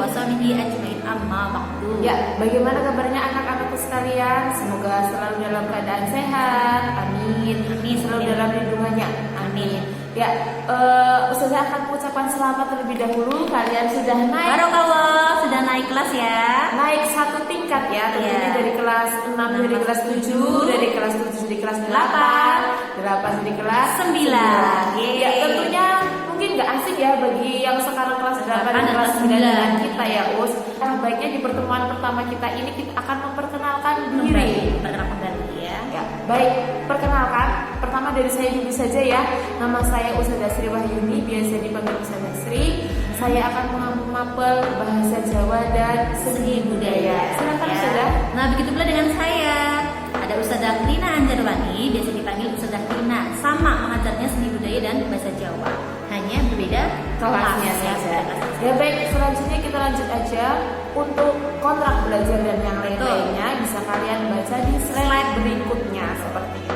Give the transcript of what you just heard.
wa sahbihi ajmain amma ba'du. Ya, bagaimana kabarnya anak-anakku sekalian? Semoga selalu dalam keadaan sehat. Amin. Amin. Selalu dalam lindungannya. Amin. Ya, Ustazah akan mengucapkan selamat terlebih dahulu. Kalian sudah naik. Barokallah, sudah naik kelas ya. Naik satu tingkat ya, tentunya Iya. dari kelas 6 dari kelas 7, dari kelas 7 di kelas 8, 8 di kelas 9. Ya, tentunya mungkin nggak asing ya bagi yang sekarang kelas 8 dan kelas 9 dengan kita ya, Us. Baiknya di pertemuan pertama kita ini kita akan memperkenalkan diri. Perkenalkan kembali ya. Ya, baik, perkenalkan. Pertama dari saya dulu saja ya. Nama saya Ustazah Sri Wahyuni, biasa dipanggil Ustazah Sri. Saya akan mengambil bahasa Jawa dan seni budaya. Silakan Ya. Ustazah. Nah, begitu pula dengan saya. Ada Ustazah Klina Anjarwani, biasa dipanggil Ustazah Klina. Sama mengajarnya seni budaya dan bahasa Jawa. Hanya berbeda Kelasnya kelas, saja. beda kelas. Ya baik, selanjutnya kita lanjut aja. Untuk kontrak belajar dan yang lain-lainnya bisa kalian baca di slide berikutnya seperti itu.